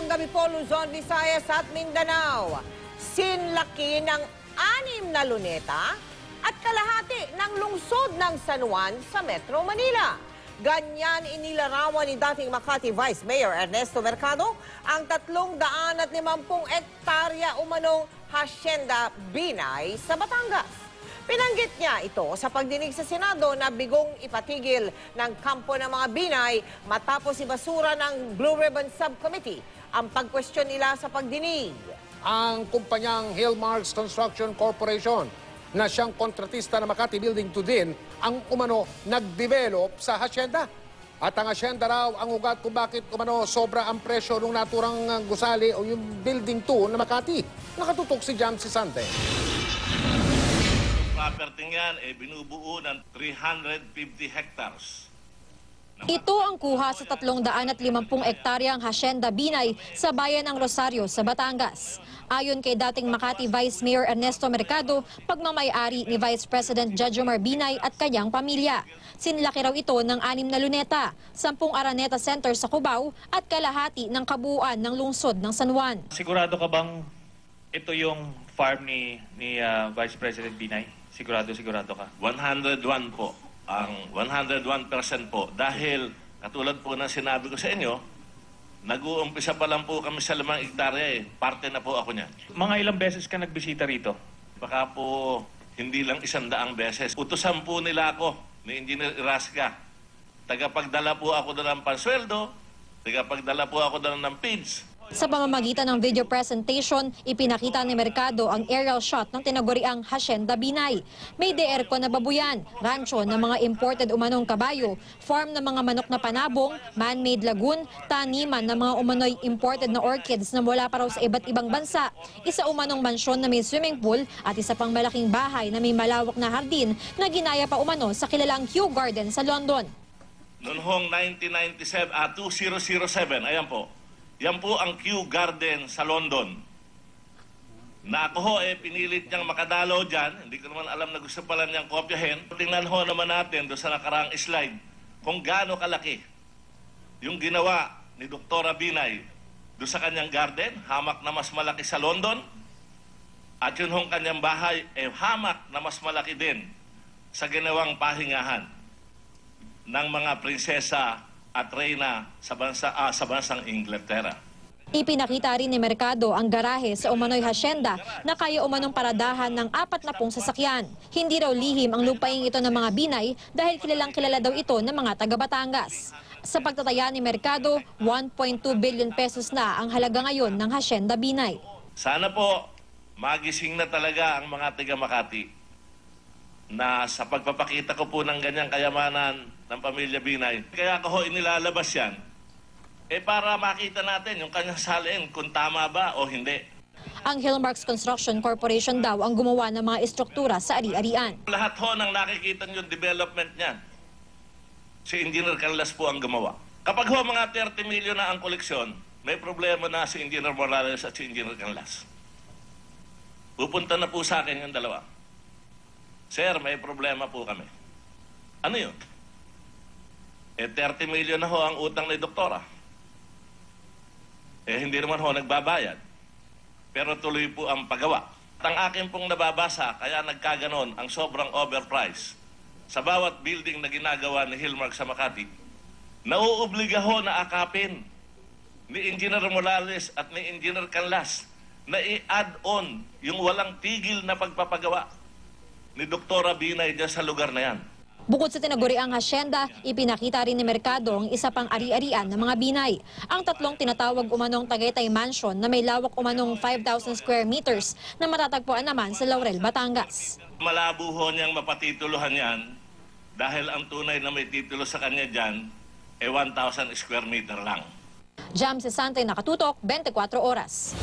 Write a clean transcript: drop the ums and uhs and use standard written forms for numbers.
Magandang gabi po, Luzon, Visayas at Mindanao. Sinlaki ng 6 na luneta at kalahati ng lungsod ng San Juan sa Metro Manila. Ganyan inilarawan ni dating Makati Vice Mayor Ernesto Mercado ang 350 hektarya umanong Hacienda Binay sa Batangas. Pinanggit niya ito sa pagdinig sa Senado na bigong ipatigil ng kampo ng mga Binay matapos ibasura ng Blue Ribbon Subcommittee ang pagkwestiyon nila sa pagdinig. Ang kumpanyang Hillmarks Construction Corporation na siyang kontratista ng Makati Building 2 din ang umano nag-develop sa hacienda. At ang hacienda raw ang ugat kung bakit umano sobra ang presyo ng naturang gusali o yung Building 2 na Makati. Nakatutok si Jamsi Sante. Property yan binubuo ng 350 hectares. Ito ang kuha sa 350 hektaryang Hacienda Binay sa bayan ng Rosario sa Batangas. Ayon kay dating Makati Vice Mayor Ernesto Mercado, pagmamay-ari ni Vice President Jejomar Binay at kanyang pamilya. Sinlaki raw ito ng 6 na luneta, 10 Araneta Center sa Cubao at kalahati ng kabuuan ng lungsod ng San Juan. Sigurado ka bang ito yung farm ni Vice President Binay? Sigurado ka? 101 po. Ang 101% po. Dahil, katulad po ng sinabi ko sa inyo, nag-uumpisa pa lang po kami sa 5 hektarya Parte na po ako niyan. Mga ilang beses ka nagbisita rito? Baka po hindi lang 100 beses. Utusan po nila ako ni Engineer Irasca. Tagapagdala po ako doon ng pansweldo. Tagapagdala po ako doon ng PIDS. Sa pamamagitan ng video presentation, ipinakita ni Mercado ang aerial shot ng tinaguriang Hacienda Binay. May DR ko na babuyan, rancho ng mga imported umanong kabayo, farm ng mga manok na panabong, man-made lagoon, taniman ng mga umano'y imported na orchids na mula pa raw sa iba't ibang bansa, isa umanong mansyon na may swimming pool at isa pang malaking bahay na may malawak na hardin na ginaya pa umano sa kilalang Kew Garden sa London. Noong hong 2007, ayan po. Yan po ang Kew Garden sa London. Na ako ho, pinilit niyang makadalo dyan. Hindi ko naman alam na gusto pala niyang kopyahin. Tingnan ho naman natin doon sa nakaraang slide kung gaano kalaki yung ginawa ni Dr. Binay doon sa kanyang garden, hamak na mas malaki sa London. At yun hong kanyang bahay, hamak na mas malaki din sa ginawang pahingahan ng mga prinsesa at reyna sa bansang Inglaterra. Ipinakita rin ni Mercado ang garahe sa umano'y hacienda na kaya umanong paradahan ng 40 sasakyan. Hindi raw lihim ang lupaing ito ng mga Binay dahil kilalang kilala daw ito ng mga taga-Batangas. Sa pagtataya ni Mercado, 1.2 billion pesos na ang halaga ngayon ng Hacienda Binay. Sana po magising na talaga ang mga taga-Makati na sa pagpapakita ko po ng ganyang kayamanan ng pamilya Binay. Kaya ko ho inilalabas yan, para makita natin yung kanyang salin kung tama ba o hindi. Ang Hillmarks Construction Corporation daw ang gumawa ng mga istruktura sa ari-arian. Lahat ho ng nakikita nyo development niyan, si Engineer Canlas po ang gumawa. Kapag ho mga 30 milyon na ang koleksyon, may problema na si Engineer Morales at si Engineer Canlas. Pupunta na po sa akin yung dalawa. Sir, may problema po kami. Ano yun? 30 milyon na ho ang utang ni Doktora. Hindi naman ho nagbabayad. Pero tuloy po ang paggawa. At ang akin pong nababasa, kaya nagkaganon ang sobrang overprice sa bawat building na ginagawa ni Hillmark sa Makati, nauobliga ho na akapin ni Engineer Morales at ni Engineer Canlas na i-add on yung walang tigil na pagpapagawa ni Dr. Binay dyan sa lugar na yan. Bukod sa tinaguriang hacienda, ipinakita rin ni Mercado ang isa pang ari-arian ng mga Binay. Ang 3 tinatawag umanong Tagaytay Mansion na may lawak umanong 5,000 square meters na matatagpuan naman sa Laurel, Batangas. Malabo ho niyang mapatituluhan yan dahil ang tunay na may titulo sa kanya dyan 1,000 square meter lang. Jamsi Sante, nakatutok, 24 oras.